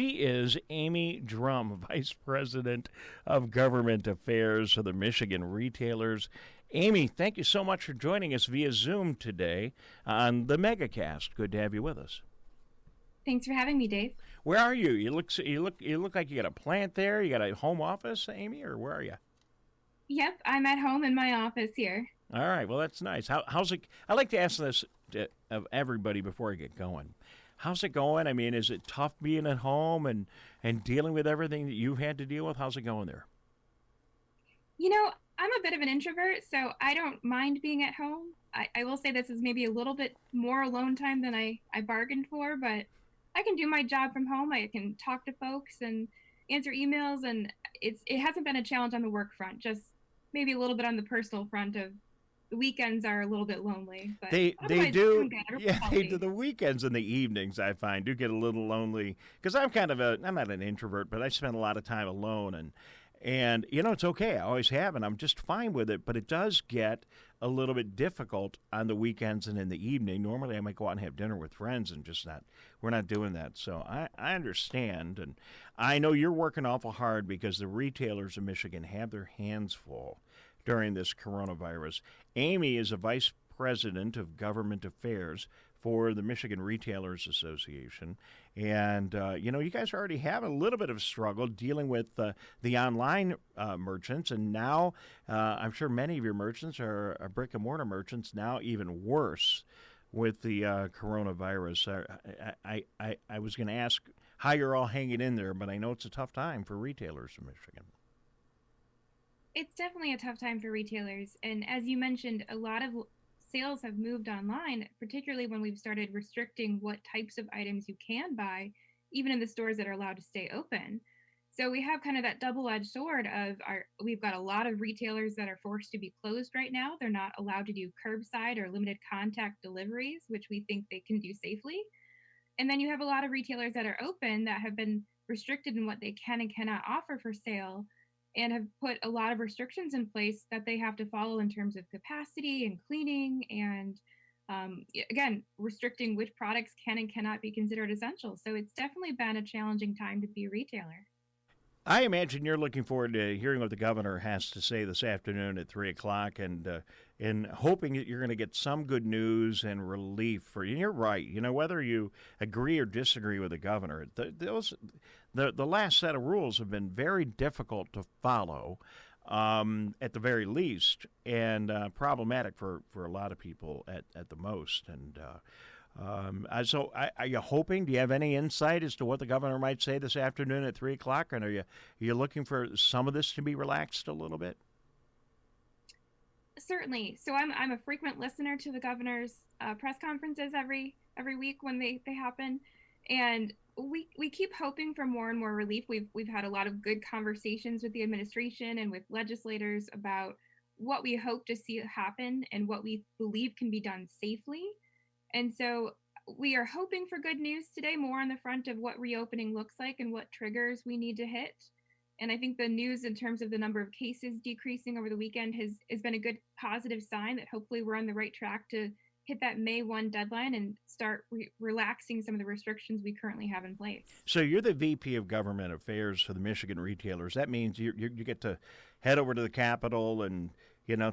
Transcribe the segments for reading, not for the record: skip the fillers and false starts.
She is Amy Drumm, Vice President of Government Affairs for the Michigan Retailers. Amy, thank you so much for joining us via Zoom today on the MegaCast. Good to have you with us. Thanks for having me, Dave. Where are you? You look like you got a plant there. You got a home office, Amy, or where are you? Yep, I'm at home in my office here. All right, well that's nice. How's it? I like to ask this of everybody before I get going. How's it going? I mean, is it tough being at home and dealing with everything that you've had to deal with? How's it going there? I'm a bit of an introvert, so I don't mind being at home. I will say this is maybe a little bit more alone time than I bargained for, but I can do my job from home. I can talk to folks and answer emails, and it hasn't been a challenge on the work front, just maybe a little bit on the personal front of the weekends are a little bit lonely, but They otherwise do, doing good. Everyone's yeah. They do. healthy. The weekends and the evenings I find do get a little lonely because I'm not an introvert, but I spend a lot of time alone and it's okay. I always have, and I'm just fine with it. But it does get a little bit difficult on the weekends and in the evening. Normally, I might go out and have dinner with friends, and just not. We're not doing that. So I understand, and I know you're working awful hard because the retailers in Michigan have their hands full during this coronavirus. Amy is a vice president of government affairs for the Michigan Retailers Association. And, you guys already have a little bit of struggle dealing with the online merchants. And now I'm sure many of your merchants are brick and mortar merchants, now even worse with the coronavirus. I was going to ask how you're all hanging in there, but I know it's a tough time for retailers in Michigan. It's definitely a tough time for retailers. And as you mentioned, a lot of sales have moved online, particularly when we've started restricting what types of items you can buy, even in the stores that are allowed to stay open. So we have kind of that double-edged sword of we've got a lot of retailers that are forced to be closed right now. They're not allowed to do curbside or limited contact deliveries, which we think they can do safely. And then you have a lot of retailers that are open that have been restricted in what they can and cannot offer for sale and have put a lot of restrictions in place that they have to follow in terms of capacity and cleaning and again restricting which products can and cannot be considered essential. So it's definitely been a challenging time to be a retailer. I imagine you're looking forward to hearing what the governor has to say this afternoon at 3 o'clock, and hoping that you're going to get some good news and relief for you. And you're right. Whether you agree or disagree with the governor, the last set of rules have been very difficult to follow, at the very least, and problematic for a lot of people at the most. And are you hoping? Do you have any insight as to what the governor might say this afternoon at 3 o'clock? And are you looking for some of this to be relaxed a little bit? Certainly. So I'm a frequent listener to the governor's press conferences every week when they happen, and we keep hoping for more and more relief. We've had a lot of good conversations with the administration and with legislators about what we hope to see happen and what we believe can be done safely. And so we are hoping for good news today, more on the front of what reopening looks like and what triggers we need to hit. And I think the news in terms of the number of cases decreasing over the weekend has been a good positive sign that hopefully we're on the right track to hit that May 1 deadline and start relaxing some of the restrictions we currently have in place. So you're the VP of Government Affairs for the Michigan Retailers. That means you get to head over to the Capitol and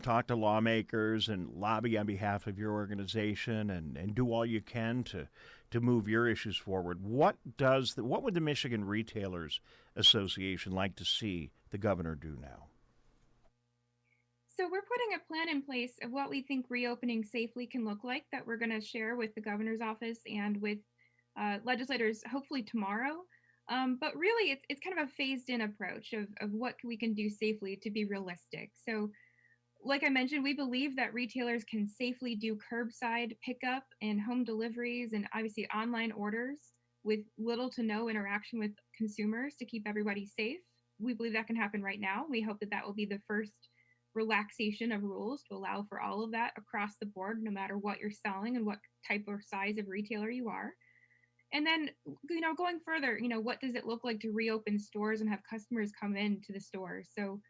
talk to lawmakers and lobby on behalf of your organization and do all you can to move your issues forward. What would the Michigan Retailers Association like to see the governor do now? So we're putting a plan in place of what we think reopening safely can look like that we're going to share with the governor's office and with legislators hopefully tomorrow. But really, it's kind of a phased-in approach of what we can do safely to be realistic. So like I mentioned, we believe that retailers can safely do curbside pickup and home deliveries and obviously online orders with little to no interaction with consumers to keep everybody safe. We believe that can happen right now. We hope that will be the first relaxation of rules to allow for all of that across the board, no matter what you're selling and what type or size of retailer you are. And then, going further, what does it look like to reopen stores and have customers come into the stores? So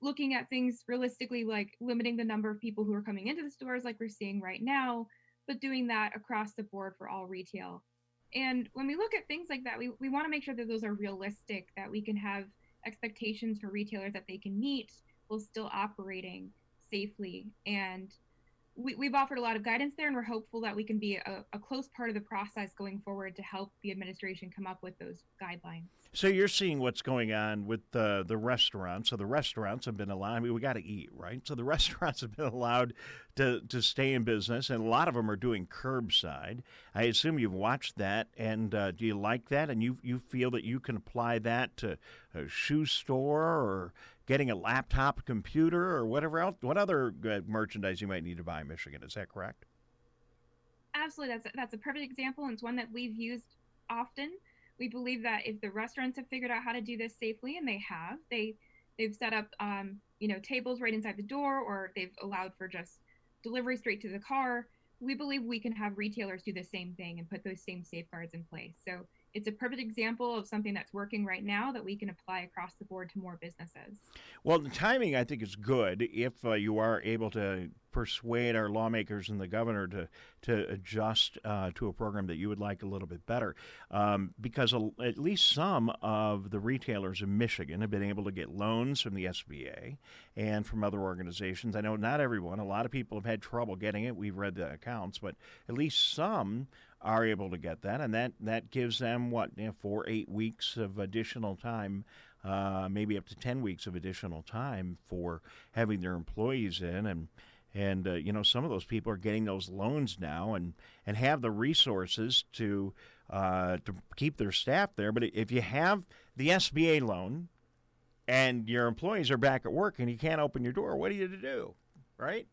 looking at things realistically, like limiting the number of people who are coming into the stores like we're seeing right now, but doing that across the board for all retail. And when we look at things like that, we want to make sure that those are realistic, that we can have expectations for retailers that they can meet while still operating safely. And we've offered a lot of guidance there, and we're hopeful that we can be a close part of the process going forward to help the administration come up with those guidelines. So you're seeing what's going on with the restaurants. So the restaurants have been allowed. I mean, we got to eat, right? So the restaurants have been allowed to stay in business, and a lot of them are doing curbside. I assume you've watched that, and do you like that? And you feel that you can apply that to a shoe store or getting a laptop computer or whatever else? What other merchandise you might need to buy in Michigan? Is that correct? Absolutely, that's a perfect example, and it's one that we've used often. We believe that if the restaurants have figured out how to do this safely, and they have, they've set up tables right inside the door, or they've allowed for just delivery straight to the car. We believe we can have retailers do the same thing and put those same safeguards in place. So it's a perfect example of something that's working right now that we can apply across the board to more businesses. Well, the timing, I think, is good if you are able to persuade our lawmakers and the governor to adjust to a program that you would like a little bit better, because at least some of the retailers in Michigan have been able to get loans from the SBA and from other organizations. I know not everyone; a lot of people have had trouble getting it. We've read the accounts, but at least some are able to get that, and that gives them 4 8 weeks of additional time, maybe up to 10 weeks of additional time for having their employees in. And some of those people are getting those loans now and have the resources to keep their staff there. But if you have the SBA loan and your employees are back at work and you can't open your door, what are you to do, right?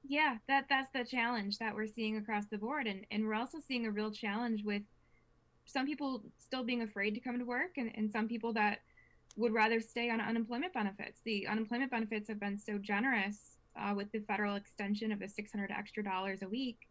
Yeah, that's the challenge that we're seeing across the board, and we're also seeing a real challenge with some people still being afraid to come to work, and some people that would rather stay on unemployment benefits. The unemployment benefits have been so generous with the federal extension of the $600 extra dollars a week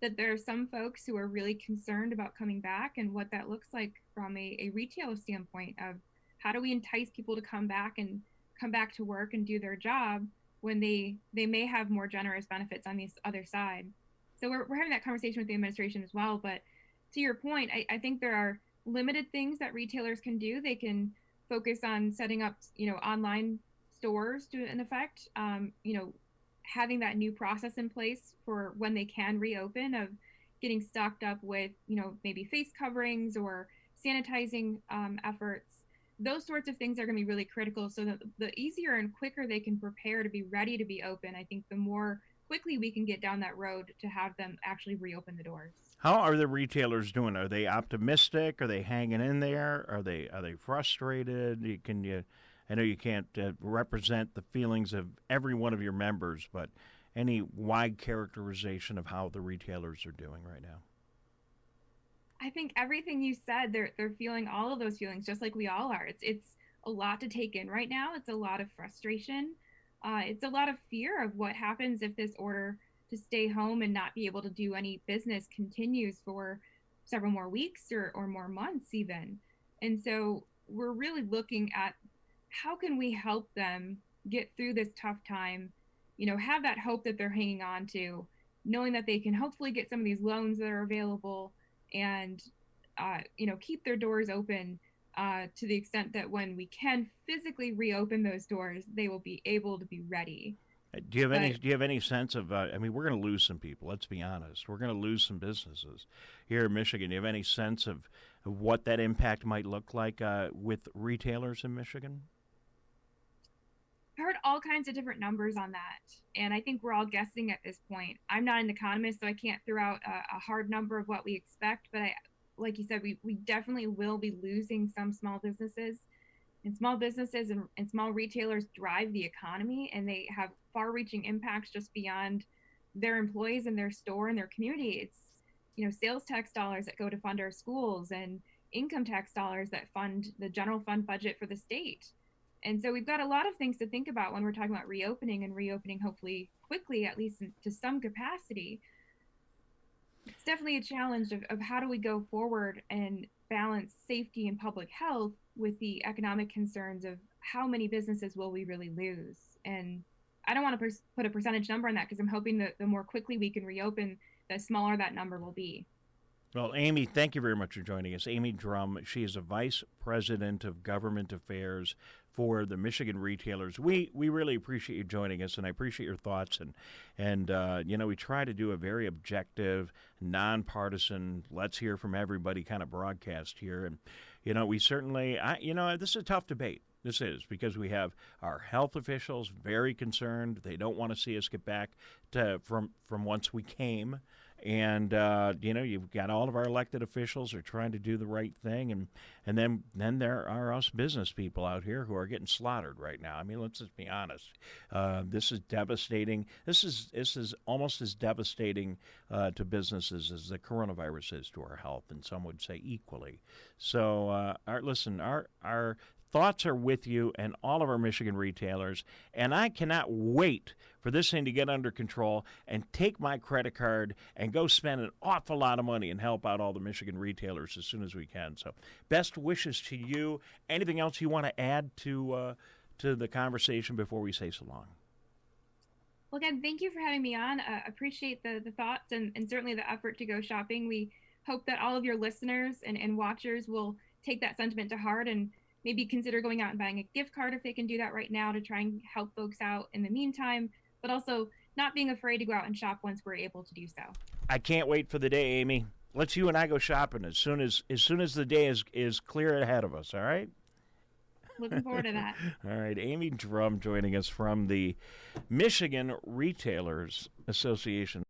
that there are some folks who are really concerned about coming back and what that looks like from a retail standpoint of how do we entice people to come back and come back to work and do their job when they may have more generous benefits on the other side. So we're having that conversation with the administration as well. But to your point, I think there are limited things that retailers can do. They can focus on setting up, online stores to an effect, having that new process in place for when they can reopen of getting stocked up with, maybe face coverings or sanitizing efforts. Those sorts of things are going to be really critical so that the easier and quicker they can prepare to be ready to be open, I think the more quickly we can get down that road to have them actually reopen the doors. How are the retailers doing? Are they optimistic? Are they hanging in there? Are they frustrated? I know you can't represent the feelings of every one of your members, but any wide characterization of how the retailers are doing right now? I think everything you said, they're feeling all of those feelings just like we all are. It's a lot to take in right now. It's a lot of frustration. It's a lot of fear of what happens if this order to stay home and not be able to do any business continues for several more weeks or more months even. And so we're really looking at how can we help them get through this tough time, have that hope that they're hanging on to, knowing that they can hopefully get some of these loans that are available and keep their doors open to the extent that when we can physically reopen those doors, they will be able to be ready. Do you have any sense of? I mean, we're going to lose some people. Let's be honest. We're going to lose some businesses here in Michigan. Do you have any sense of what that impact might look like with retailers in Michigan? I heard all kinds of different numbers on that, and I think we're all guessing at this point. I'm not an economist, so I can't throw out a hard number of what we expect. But like you said, we definitely will be losing some small businesses. And small businesses and small retailers drive the economy, and they have far-reaching impacts just beyond their employees and their store and their community. It's sales tax dollars that go to fund our schools and income tax dollars that fund the general fund budget for the state. And so we've got a lot of things to think about when we're talking about reopening and reopening hopefully quickly, at least to some capacity. It's definitely a challenge of how do we go forward and balance safety and public health with the economic concerns of how many businesses will we really lose. And I don't want to put a percentage number on that because I'm hoping that the more quickly we can reopen, the smaller that number will be. Well, Amy, thank you very much for joining us. Amy Drumm, she is a Vice President of Government Affairs for the Michigan retailers. We really appreciate you joining us, and I appreciate your thoughts. And you know, we try to do a very objective, nonpartisan, let's hear from everybody kind of broadcast here. And you know, we certainly, you know, this is a tough debate. This is because we have our health officials very concerned. They don't want to see us get back to from whence we came. And you know, you've got all of our elected officials are trying to do the right thing, and then there are us business people out here who are getting slaughtered right now. I mean, let's just be honest. This is devastating. This is almost as devastating to businesses as the coronavirus is to our health, and some would say equally. So, our thoughts are with you and all of our Michigan retailers, and I cannot wait for this thing to get under control and take my credit card and go spend an awful lot of money and help out all the Michigan retailers as soon as we can. So best wishes to you. Anything else you want to add to the conversation before we say so long? Well, again, thank you for having me on. Appreciate the thoughts and certainly the effort to go shopping. We hope that all of your listeners and watchers will take that sentiment to heart and maybe consider going out and buying a gift card if they can do that right now to try and help folks out in the meantime, but also not being afraid to go out and shop once we're able to do so. I can't wait for the day, Amy. Let's you and I go shopping as soon as the day is clear ahead of us, all right? Looking forward to that. All right, Amy Drumm joining us from the Michigan Retailers Association.